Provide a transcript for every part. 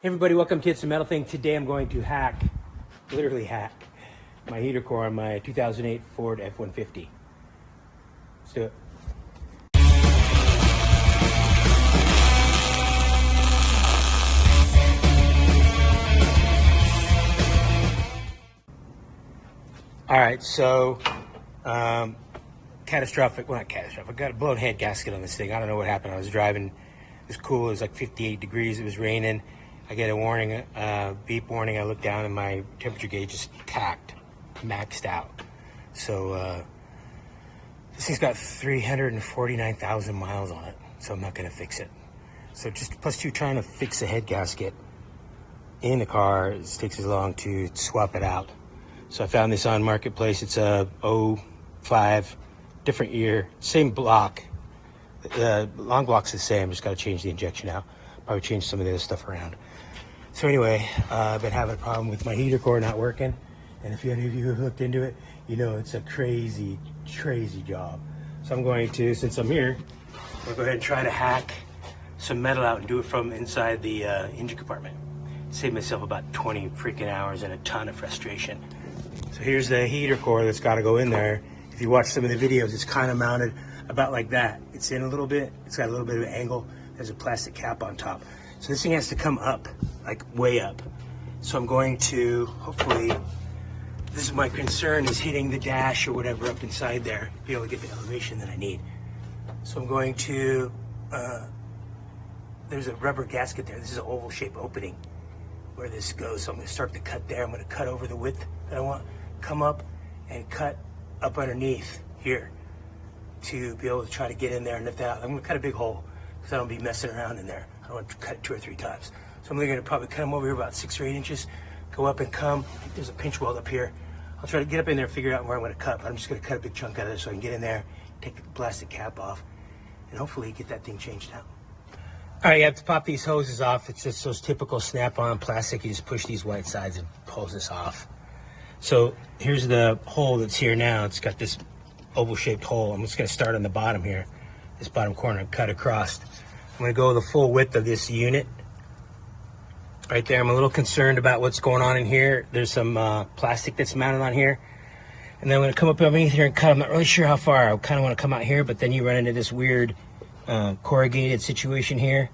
Hey everybody, welcome to It's a Metal Thing. Today I'm going to literally hack, my heater core on my 2008 Ford F-150. Let's do it. All right, so catastrophic, well not catastrophic, I got a blown head gasket on this thing. I don't know what happened. I was driving, it was cool, it was like 58 degrees, it was raining. I get a warning, beep warning. I look down and my temperature gauge is maxed out. So this thing's got 349,000 miles on it, so I'm not gonna fix it. So just plus two, trying to fix a head gasket in the car, it takes as long to swap it out. So I found this on Marketplace. It's a 05, different year, same block. The long block's the same, just gotta change the injection out. Probably change some of the other stuff around. So anyway, I've been having a problem with my heater core not working. And if any of you have looked into it, you know it's a crazy, crazy job. So I'm going to, since I'm here, I'm gonna go ahead and try to hack some metal out and do it from inside the engine compartment. Save myself about 20 freaking hours and a ton of frustration. So here's the heater core that's gotta go in there. If you watch some of the videos, it's kind of mounted about like that. It's in a little bit, it's got a little bit of an angle. There's a plastic cap on top. So this thing has to come up, like way up. So I'm going to, hopefully, this is my concern, is hitting the dash or whatever up inside there, be able to get the elevation that I need. So I'm going to, there's a rubber gasket there. This is an oval shaped opening where this goes. So I'm gonna start the cut there. I'm gonna cut over the width that I want, come up and cut up underneath here to be able to try to get in there and lift that out. I'm gonna cut a big hole because I don't be messing around in there. I don't want to cut it 2 or 3 times. So I'm gonna probably cut them over here about 6 or 8 inches, go up and come. There's a pinch weld up here. I'll try to get up in there and figure out where I'm gonna cut, but I'm just gonna cut a big chunk out of it so I can get in there, take the plastic cap off, and hopefully get that thing changed out. All right, you have to pop these hoses off. It's just those typical snap-on plastic. You just push these white sides and pulls this off. So here's the hole that's here now. It's got this oval-shaped hole. I'm just gonna start on the bottom here, this bottom corner, and cut across. I'm gonna go the full width of this unit right there. I'm a little concerned about what's going on in here. There's some plastic that's mounted on here. And then I'm gonna come up underneath here and cut. I'm not really sure how far. I kind of wanna come out here, but then you run into this weird corrugated situation here,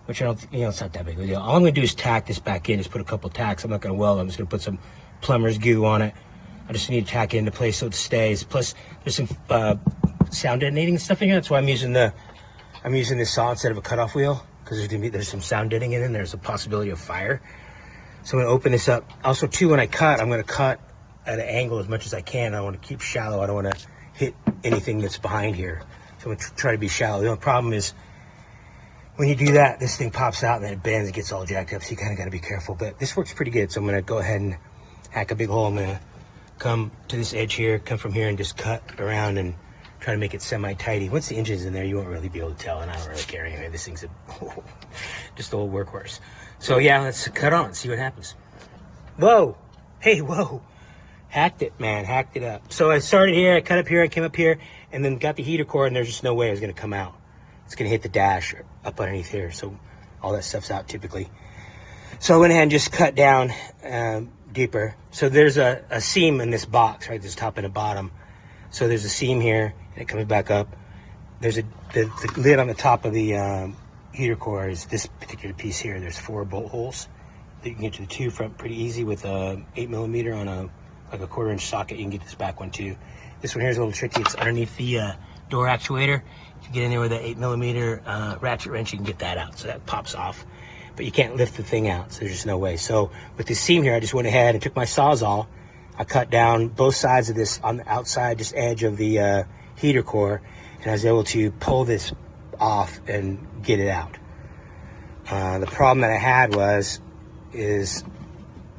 which I don't, it's not that big of a deal. All I'm gonna do is tack this back in, just put a couple tacks. I'm not gonna weld it. I'm just gonna put some plumber's goo on it. I just need to tack it into place so it stays. Plus, there's some sound detonating stuff in here. That's why I'm using this saw instead of a cutoff wheel, because there's some sound detonating in it and there's a possibility of fire. So I'm gonna open this up. Also too, when I cut, I'm gonna cut at an angle as much as I can. I wanna keep shallow. I don't wanna hit anything that's behind here. So I'm gonna try to be shallow. The only problem is when you do that, this thing pops out and then it bends, it gets all jacked up. So you kinda gotta be careful, but this works pretty good. So I'm gonna go ahead and hack a big hole. I'm gonna come to this edge here, come from here and just cut around and try to make it semi-tidy. Once the engine's in there, you won't really be able to tell, and I don't really care anyway. This thing's just a old workhorse. So yeah, let's cut on, see what happens. Whoa, hey, whoa. Hacked it, man, hacked it up. So I started here, I cut up here, I came up here, and then got the heater core, and there's just no way it was gonna come out. It's gonna hit the dash up underneath here, so all that stuff's out typically. So I went ahead and just cut down deeper. So there's a seam in this box, right? This top and the bottom. So there's a seam here, and it comes back up. There's the lid on the top of the heater core is this particular piece here. There's 4 bolt holes that you can get to the 2 front pretty easy with a 8mm on a 1/4 inch socket. You can get this back one too. This one here is a little tricky. It's underneath the door actuator. If you get in there with that 8mm ratchet wrench, you can get that out. So that pops off, but you can't lift the thing out. So there's just no way. So with this seam here, I just went ahead and took my Sawzall. I cut down both sides of this on the outside, just edge of the heater core, and I was able to pull this off and get it out. The problem that I had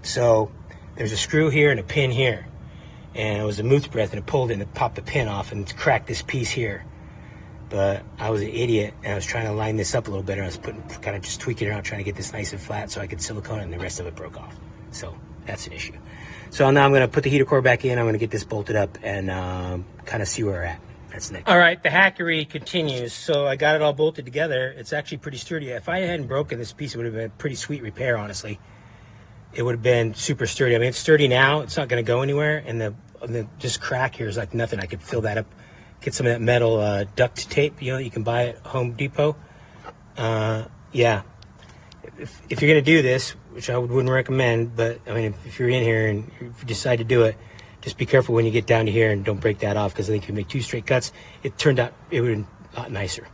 so there's a screw here and a pin here, and it was a moose breath, and it pulled it and it popped the pin off and cracked this piece here. But I was an idiot, and I was trying to line this up a little better. I was kind of just tweaking it around, trying to get this nice and flat so I could silicone it, and the rest of it broke off. So that's an issue. So now I'm gonna put the heater core back in. I'm gonna get this bolted up and kind of see where we're at. That's next. All right, the hackery continues. So I got it all bolted together. It's actually pretty sturdy. If I hadn't broken this piece, it would have been a pretty sweet repair, honestly. It would have been super sturdy. I mean, it's sturdy now. It's not going to go anywhere. And the just crack here is like nothing. I could fill that up. Get some of that metal duct tape, you can buy at Home Depot. Yeah. If you're going to do this, which I wouldn't recommend, but I mean, if you're in here and if you decide to do it, just be careful when you get down to here and don't break that off, because I think if you make 2 straight cuts, it turned out it would have been a lot nicer.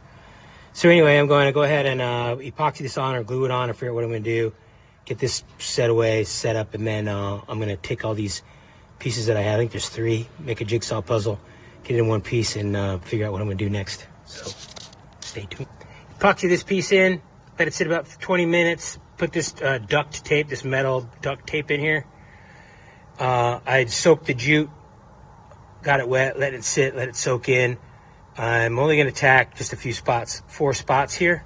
So anyway, I'm going to go ahead and epoxy this on or glue it on or figure out what I'm going to do. Get this set away, set up, and then I'm going to take all these pieces that I have. I think there's 3, make a jigsaw puzzle, get it in one piece, and figure out what I'm going to do next. So stay tuned. Epoxy this piece in, let it sit about 20 minutes. Put this duct tape, this metal duct tape in here. I soaked the jute, got it wet, let it sit, let it soak in. I'm only going to tack just a few spots, 4 spots here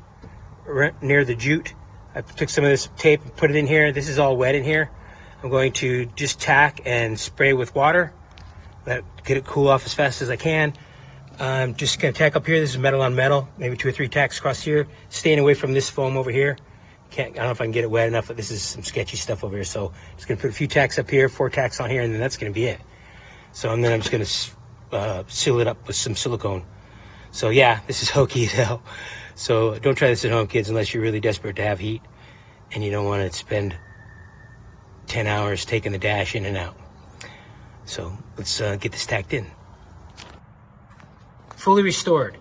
near the jute. I took some of this tape and put it in here. This is all wet in here. I'm going to just tack and spray with water. Get it cool off as fast as I can. I'm just going to tack up here. This is metal on metal, maybe 2 or 3 tacks across here. Staying away from this foam over here. I don't know if I can get it wet enough, but this is some sketchy stuff over here. So just going to put a few tacks up here, 4 tacks on here, and then that's going to be it. So and then I'm just going to seal it up with some silicone. So yeah, this is hokey as hell. So don't try this at home, kids, unless you're really desperate to have heat and you don't want to spend 10 hours taking the dash in and out. So let's get this tacked in. Fully restored.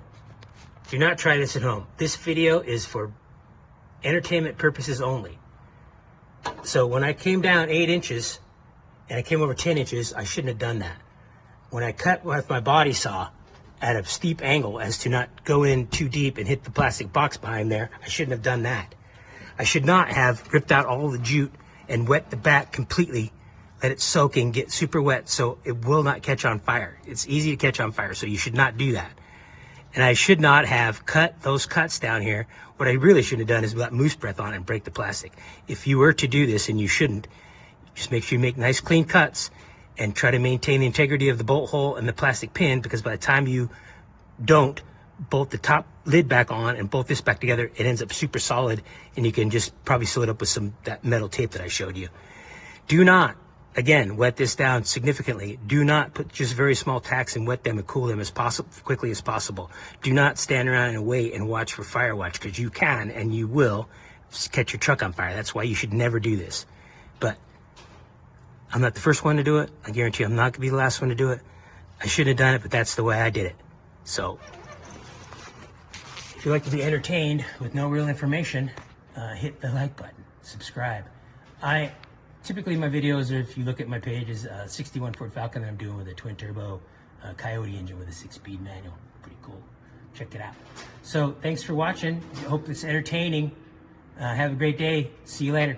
Do not try this at home. This video is for entertainment purposes only. So when I came down 8 inches and I came over 10 inches, I shouldn't have done that. When I cut with my body saw at a steep angle as to not go in too deep and hit the plastic box behind there, I shouldn't have done that. I should not have ripped out all the jute and wet the back completely, let it soak and get super wet so it will not catch on fire. It's easy to catch on fire, so you should not do that. And I should not have cut those cuts down here. What I really should have done is let moose breath on it and break the plastic. If you were to do this, and you shouldn't, just make sure you make nice clean cuts and try to maintain the integrity of the bolt hole and the plastic pin, because by the time you don't bolt the top lid back on and bolt this back together, it ends up super solid, and you can just probably seal it up with that metal tape that I showed you. Do not, again, wet this down significantly. Do not put just very small tacks and wet them and cool them as quickly as possible. Do not stand around and wait and watch for fire watch, because you can and you will catch your truck on fire. That's why you should never do this. But I'm not the first one to do it. I guarantee you I'm not going to be the last one to do it. I shouldn't have done it, but that's the way I did it. So if you like to be entertained with no real information, hit the like button, subscribe. Typically my videos, if you look at my page, is 61 Ford Falcon that I'm doing with a twin turbo Coyote engine with a 6-speed manual. Pretty cool. Check it out. So thanks for watching. I hope it's entertaining. Have a great day. See you later.